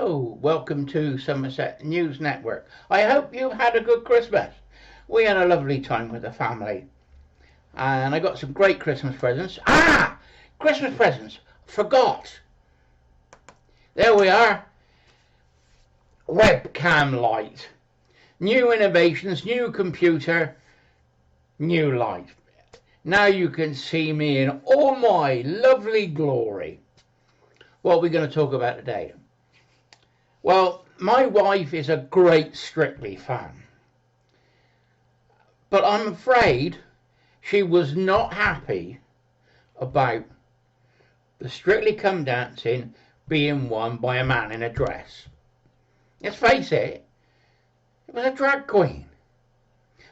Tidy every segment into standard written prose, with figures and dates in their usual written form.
Hello, welcome to Somerset News Network. I hope you've had a good Christmas. We had a lovely time with the family. And I got some great Christmas presents. Christmas presents. Forgot. There we are. Webcam light. New innovations, new computer, new light. Now you can see me in all my lovely glory. What are we going to talk about today? Well, my wife is a great Strictly fan, but I'm afraid she was not happy about the Strictly Come Dancing being won by a man in a dress. Let's face it, it was a drag queen.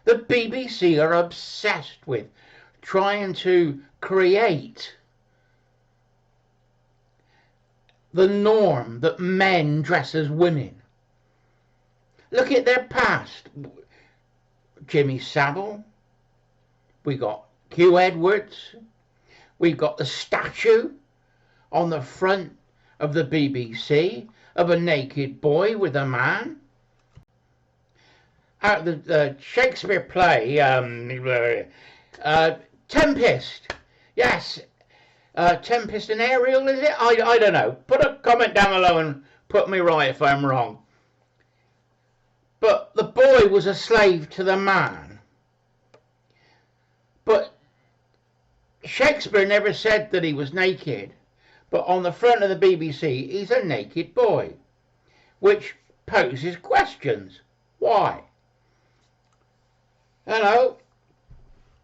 The BBC are obsessed with trying to create the norm that men dress as women. Look at their past. Jimmy Savile. We got Hugh Edwards. We've got the statue on the front of the BBC of a naked boy with a man. Out of the Shakespeare play, Tempest. Yes. Tempest and Ariel, is it? I don't know. Put a comment down below and put me right if I'm wrong. But the boy was a slave to the man. But Shakespeare never said that he was naked. But on the front of the BBC, he's a naked boy. Which poses questions. Why? Hello.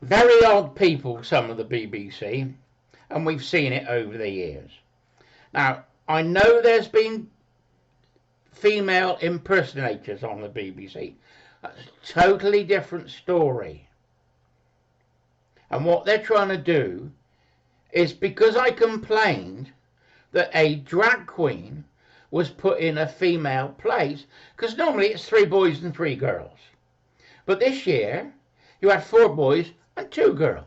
Very odd people, some of the BBC. And we've seen it over the years. Now, I know there's been female impersonators on the BBC. That's a totally different story. And what they're trying to do is, because I complained that a drag queen was put in a female place, because normally it's 3 boys and 3 girls. But this year, you had 4 boys and 2 girls.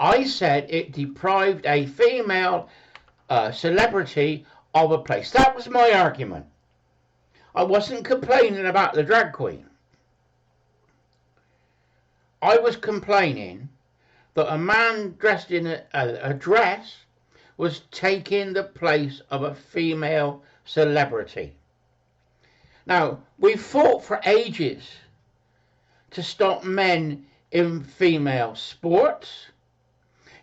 I said it deprived a female celebrity of a place. That was my argument. I wasn't complaining about the drag queen. I was complaining that a man dressed in a dress was taking the place of a female celebrity. Now, we fought for ages to stop men in female sports.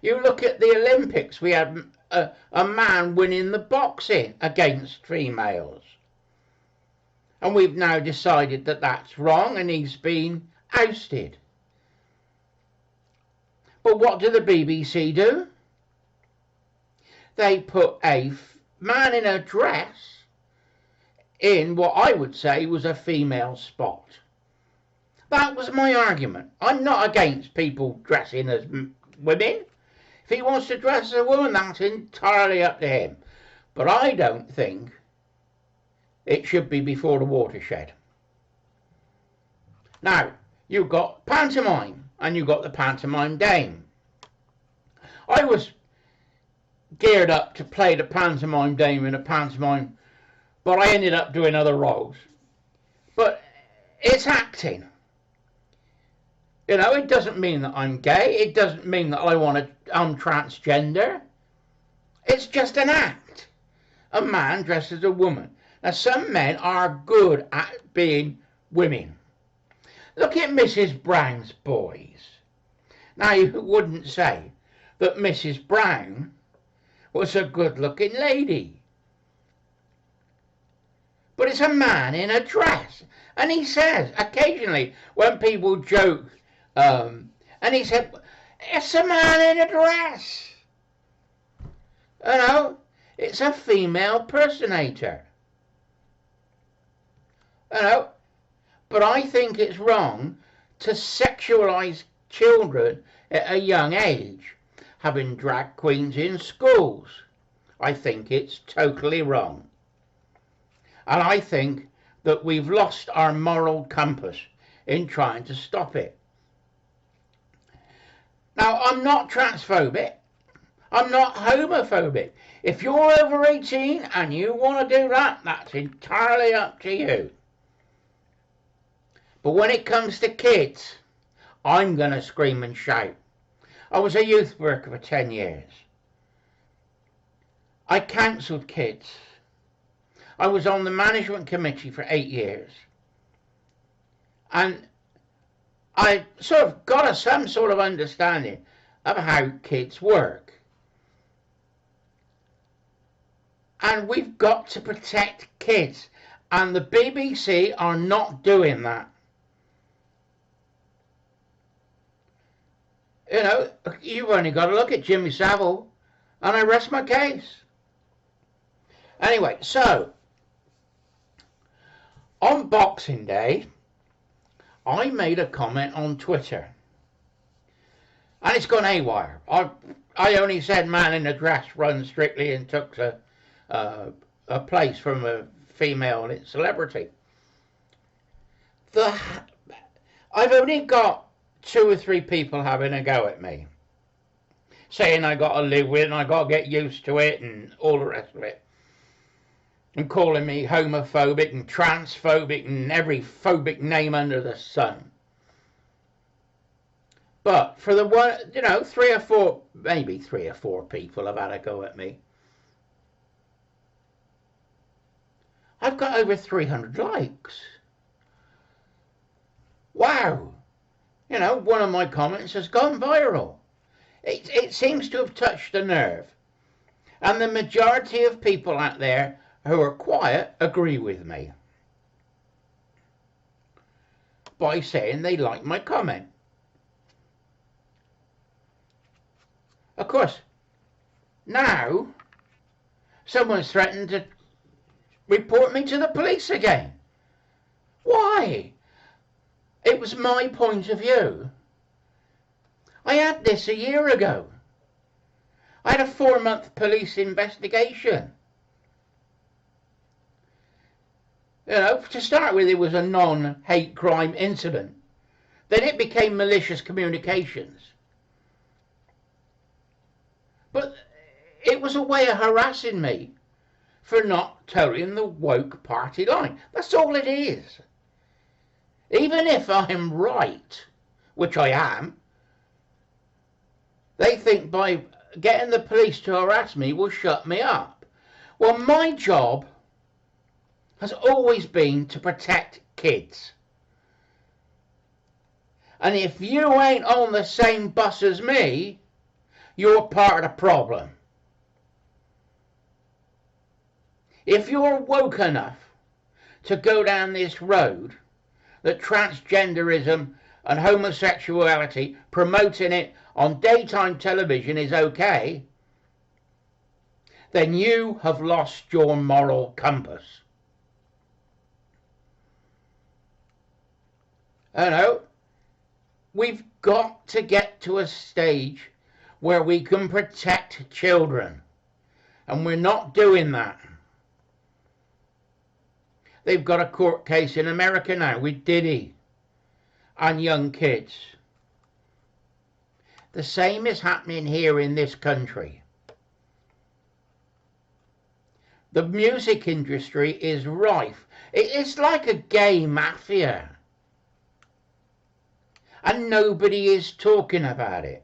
You look at the Olympics, we had a man winning the boxing against females. And we've now decided that that's wrong and he's been ousted. But what do the BBC do? They put a man in a dress in what I would say was a female spot. That was my argument. I'm not against people dressing as women. If he wants to dress as a woman, that's entirely up to him. But I don't think it should be before the watershed. Now, you've got pantomime, and you've got the pantomime dame. I was geared up to play the pantomime dame in a pantomime, but I ended up doing other roles. But it's acting. You know, it doesn't mean that I'm gay. It doesn't mean that I'm transgender. It's just an act. A man dressed as a woman. Now, some men are good at being women. Look at Mrs. Brown's boys. Now, you wouldn't say that Mrs. Brown was a good-looking lady. But it's a man in a dress. And he says, occasionally, when people joke, and he said, it's a man in a dress. You know, it's a female personator. You know, but I think it's wrong to sexualize children at a young age, having drag queens in schools. I think it's totally wrong. And I think that we've lost our moral compass in trying to stop it. Now, I'm not transphobic. I'm not homophobic. If you're over 18 and you want to do that, that's entirely up to you. But when it comes to kids, I'm going to scream and shout. I was a youth worker for 10 years. I counselled kids. I was on the management committee for 8 years. And I sort of got some sort of understanding of how kids work. And we've got to protect kids. And the BBC are not doing that. You know, you've only got to look at Jimmy Savile, and I rest my case. Anyway, so, on Boxing Day, I made a comment on Twitter. And it's gone haywire. I only said man in a dress runs strictly and took a place from a female celebrity. I've only got 2 or 3 people having a go at me, saying I got to live with it and I got to get used to it and all the rest of it, and calling me homophobic and transphobic and every phobic name under the sun. But for the one, 3 or 4, maybe 3 or 4 people have had a go at me. I've got over 300 likes. Wow. One of my comments has gone viral. It seems to have touched a nerve. And the majority of people out there who are quiet agree with me by saying they like my comment. Of course, now someone's threatened to report me to the police again. Why? It was my point of view. I had this a year ago. I had a 4-month police investigation. To start with, it was a non-hate crime incident. Then it became malicious communications. But it was a way of harassing me for not towing the woke party line. That's all it is. Even if I'm right, which I am, they think by getting the police to harass me will shut me up. Well, my job has always been to protect kids. And if you ain't on the same bus as me, you're part of the problem. If you're woke enough to go down this road that transgenderism and homosexuality, promoting it on daytime television is okay, then you have lost your moral compass. We've got to get to a stage where we can protect children, and we're not doing that. They've got a court case in America now with Diddy and young kids. The same is happening here in this country. The music industry is rife. It's like a gay mafia. And nobody is talking about it.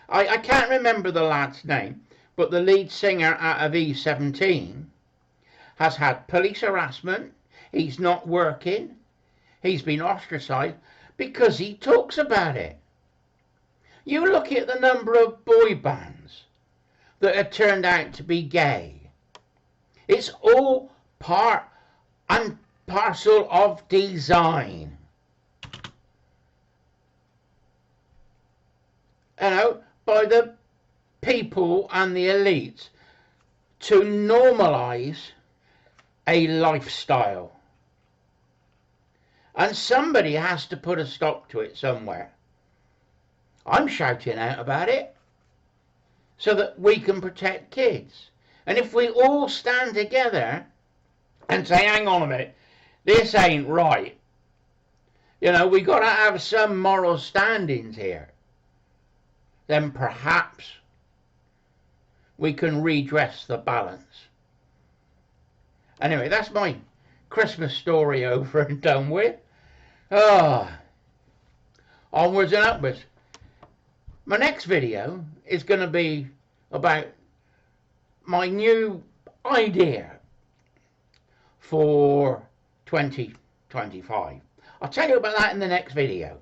I can't remember the lad's name, but the lead singer out of E17 has had police harassment. He's not working. He's been ostracized because he talks about it. You look at the number of boy bands that have turned out to be gay. It's all part and parcel of design. By the people and the elites to normalise a lifestyle. And somebody has to put a stop to it somewhere. I'm shouting out about it so that we can protect kids. And if we all stand together and say, hang on a minute, this ain't right. We got to have some moral standings here. Then perhaps we can redress the balance. Anyway, that's my Christmas story over and done with. Onwards and upwards. My next video is going to be about my new idea for 2025. I'll tell you about that in the next video.